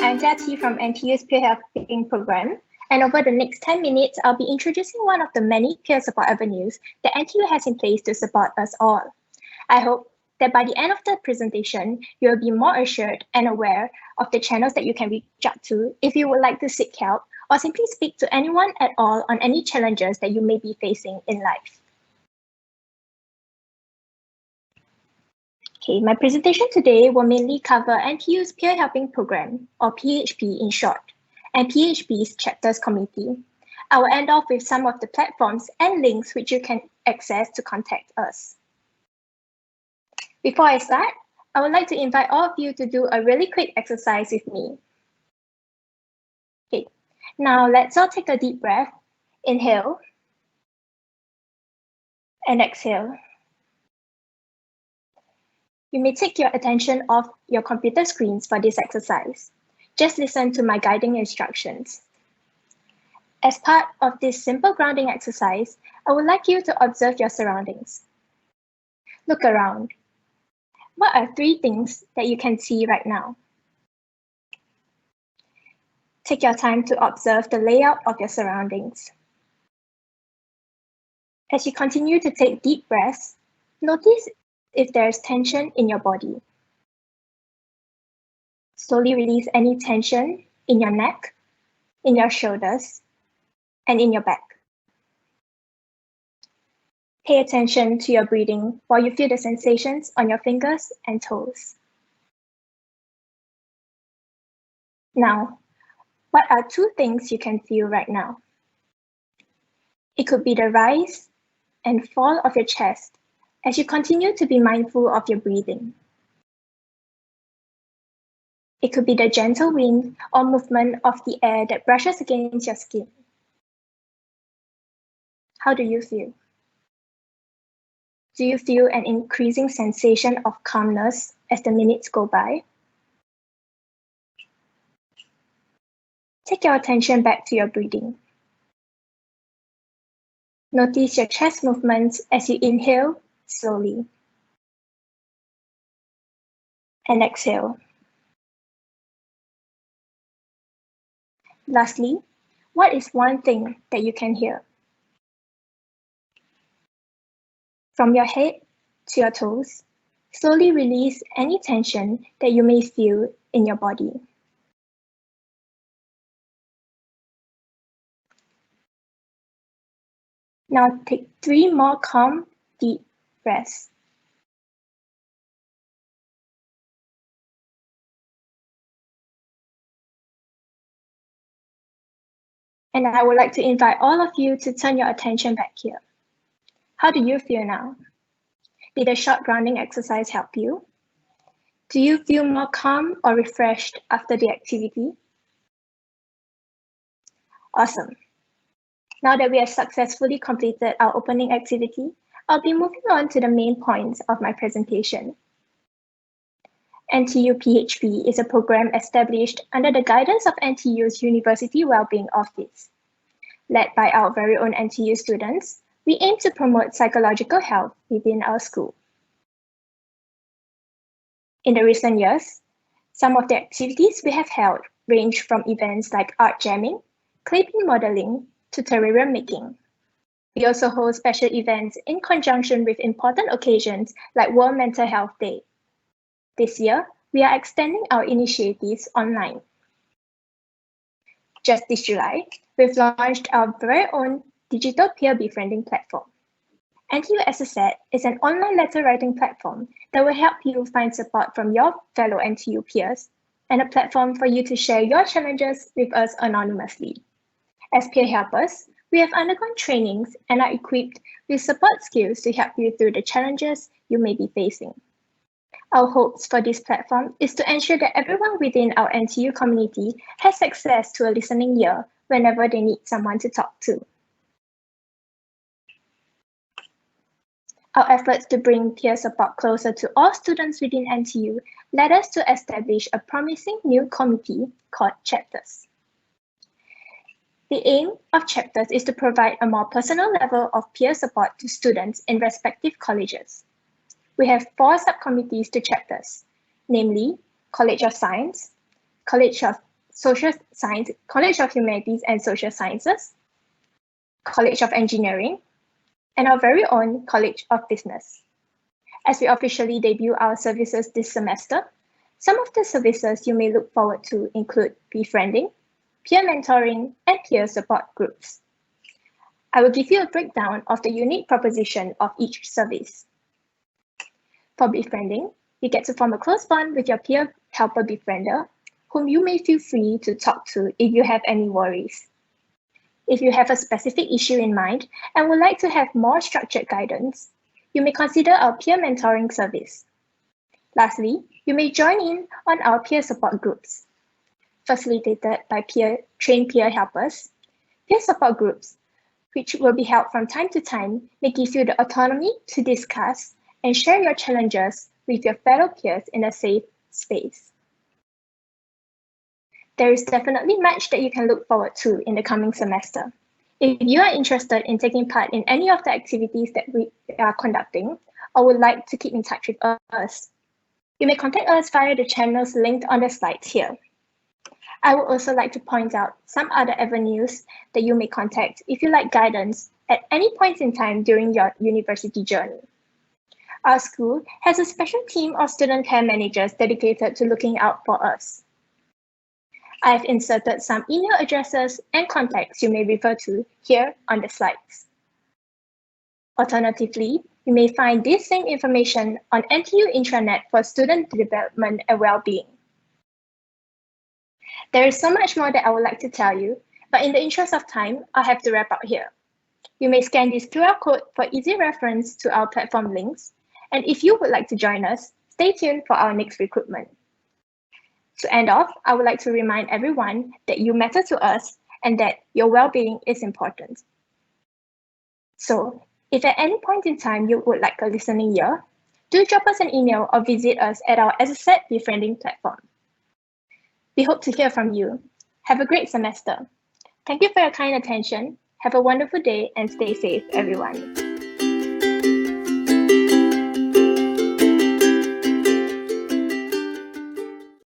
I'm Jia from NBS Peer Helping Programme, and over the next 10 minutes, I'll be introducing one of the many peer support avenues that NTU has in place to support us all. I hope that by the end of the presentation, you will be more assured and aware of the channels that you can reach out to if you would like to seek help or simply speak to anyone at all on any challenges that you may be facing in life. Okay, my presentation today will mainly cover NTU's Peer Helping Programme, or PHP in short, and PHP's Chapters Committee. I will end off with some of the platforms and links which you can access to contact us. Before I start, I would like to invite all of you to do a really quick exercise with me. Okay, now let's all take a deep breath. Inhale and exhale. You may take your attention off your computer screens for this exercise. Just listen to my guiding instructions. As part of this simple grounding exercise, I would like you to observe your surroundings. Look around. What are 3 things that you can see right now? Take your time to observe the layout of your surroundings. As you continue to take deep breaths, notice if there is tension in your body. Slowly release any tension in your neck, in your shoulders, and in your back. Pay attention to your breathing while you feel the sensations on your fingers and toes. Now, what are 2 things you can feel right now? It could be the rise and fall of your chest as you continue to be mindful of your breathing. It could be the gentle wind or movement of the air that brushes against your skin. How do you feel? Do you feel an increasing sensation of calmness as the minutes go by? Take your attention back to your breathing. Notice your chest movements as you inhale slowly and exhale. Lastly, what is one thing that you can hear? From your head to your toes, slowly release any tension that you may feel in your body. Now take 3 more calm, deep breaths. And I would like to invite all of you to turn your attention back here. How do you feel now? Did a short grounding exercise help you? Do you feel more calm or refreshed after the activity? Awesome. Now that we have successfully completed our opening activity, I'll be moving on to the main points of my presentation. NTU PHP is a program established under the guidance of NTU's University Wellbeing Office. Led by our very own NTU students, we aim to promote psychological health within our school. In the recent years, some of the activities we have held range from events like art jamming, Claypin Modeling, to Terrarium Making. We also hold special events in conjunction with important occasions like World Mental Health Day. This year, we are extending our initiatives online. Just this July, we've launched our very own digital peer befriending platform. NTU SSET is an online letter writing platform that will help you find support from your fellow NTU peers and a platform for you to share your challenges with us anonymously. As peer helpers, we have undergone trainings and are equipped with support skills to help you through the challenges you may be facing. Our hopes for this platform is to ensure that everyone within our NTU community has access to a listening ear whenever they need someone to talk to. Our efforts to bring peer support closer to all students within NTU led us to establish a promising new committee called Chapters. The aim of Chapters is to provide a more personal level of peer support to students in respective colleges. We have 4 subcommittees to Chapters, namely College of Science, College of Social Science, College of Humanities and Social Sciences, College of Engineering, and our very own College of Business. As we officially debut our services this semester, some of the services you may look forward to include befriending, peer mentoring, and peer support groups. I will give you a breakdown of the unique proposition of each service. For befriending, you get to form a close bond with your peer helper befriender, whom you may feel free to talk to if you have any worries. If you have a specific issue in mind and would like to have more structured guidance, you may consider our peer mentoring service. Lastly, you may join in on our peer support groups. Facilitated by trained peer helpers, peer support groups, which will be held from time to time, may give you the autonomy to discuss and share your challenges with your fellow peers in a safe space. There is definitely much that you can look forward to in the coming semester. If you are interested in taking part in any of the activities that we are conducting or would like to keep in touch with us, you may contact us via the channels linked on the slides here. I would also like to point out some other avenues that you may contact if you like guidance at any point in time during your university journey. Our school has a special team of student care managers dedicated to looking out for us. I've inserted some email addresses and contacts you may refer to here on the slides. Alternatively, you may find this same information on NTU intranet for student development and well-being. There is so much more that I would like to tell you, but in the interest of time, I'll have to wrap up here. You may scan this QR code for easy reference to our platform links, and if you would like to join us, stay tuned for our next recruitment. To end off, I would like to remind everyone that you matter to us and that your well-being is important. So, if at any point in time you would like a listening ear, do drop us an email or visit us at our SSET befriending platform. We hope to hear from you. Have a great semester. Thank you for your kind attention. Have a wonderful day and stay safe, everyone.